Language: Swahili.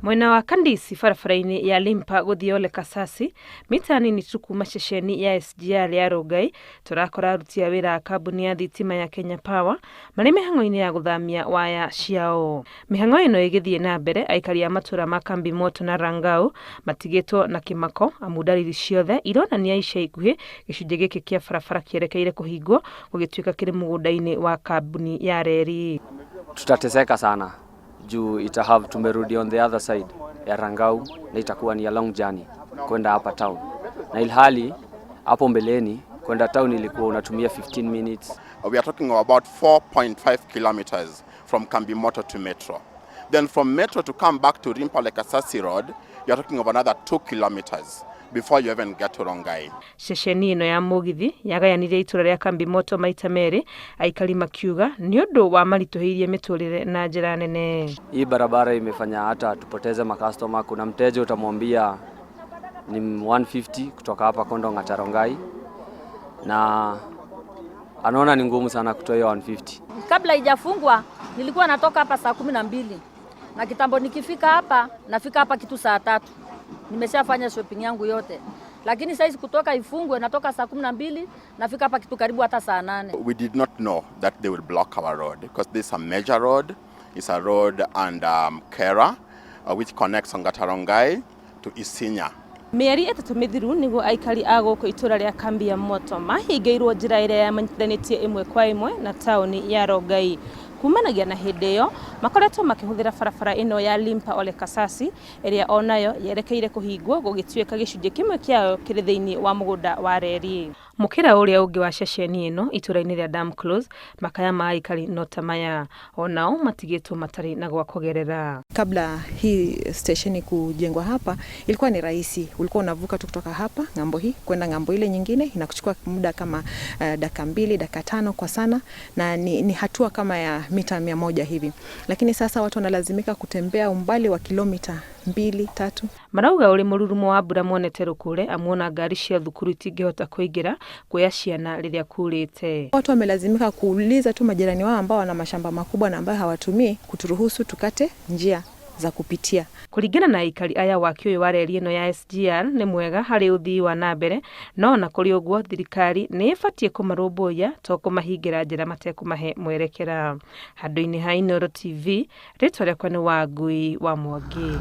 Mwena wa Kandisi barabara-ini ya Limpa guthii Ole Kasasi mita nini tu kuma ceceni ya SGR ya Rongai turakora aruti a wira a kambuni ya thitima ya Kenya Power mari mihang'o-ini ya guthamia waya ciao. Mihang'o ino igithie na mbere, aikari a matura ma Kambi Moto na Rangau matigitwo na kimako amu ndariri ciothe ironania ica ikuhi gicunji giki kia barabara kierekeire kuhingwo gugituika kiri mugunda-ini wa kambuni ya reri. Tutateseka sana juu tumerudi on the other side ya Rangau na itakuwa ni a long journey kwenda hapa town, na ilhali hapo mbeleni kwenda town ilikuwa unatumia 15 minutes. We are talking about 4.5 kilometers from Kambi Moto to Metro. Then from Metro to come back to Limpa Ole Kasasi Road, you are talking of another 2 kilometers before you even get to Rongai. Ceceni ino ya mugithi yagayanirie itura ria Kambi Moto maita meri, aikari makiuga ni undu wa marituhirie miturire na njira nene. Hii barabara imefanya hata tupoteze makastoma. Kuna mteja utamwambia ni 150 kutoka hapa kwenda Ngata Rongai na anaona ni ngumu sana kutoa hiyo 150. Kabla haijafungwa nilikuwa natoka hapa saa 12 na kitambo nikifika hapa nafika hapa kitu saa 3. Nimeshafanya shopping yangu yote. Lakini sasa kutoka ifungwe natoka saa 12 nafika hapa kitu karibu hata saa 8. We did not know that they will block our road because this is a major road. It's a road and Kera which connects Ngata Rongai to Isinya. Mieri etatu mithiru niguo aikari a guku itura ria Kambi ya Moto mahingeirwo njira iria yamanyithanitie imwe kwa imwe na tauni ya Rongai. Kumanagia na hindi iyo makoretwo makihuthira barabara ino ya Limpa Ole Kasasi iria onayo yerekeire kuhingwo gugituika gicunji kimwe kiayo kiri thiini wa mugunda wa reri. Mukira uria ungi wa ceceni ino itura-ini ria Dam Close makaya ma aikari notamaya onao matigitwo matari na gwa kugerera. Kabla hii stesheni kujengwa hapa ilikuwa ni rahisi, ulikuwa unavuka tu kutoka hapa ngambo hii kwenda ngambo ile nyingine, inakuchukua muda kama dakika 2 dakika 5 kwa sana, na ni hatua kama ya mita 100 hivi. Lakini sasa watu wanalazimika kutembea umbali wa kilomita 2-3. Marauga uri mururumo wa mbura monete rukure amuona ngari cia thukuru itingihota kuingira kuya ciana riria kurite. Watu wamelazimika kuuliza tu majirani wao ambao wana mashamba makubwa na ambao hawatumii kuturuhusu tukate njia za kupitia. Kuringana na aikari aya wakio uyu wa reri ino ya SGR ni mwega hari uthii wa nambere, no na kuri uguo thirikari ni ibatie kumarumbuya to kumahingira njira matekumahe mwerekera. Handu-ini ha Inooro TV, ritwa riakwa ni Wangui wa Mwangi.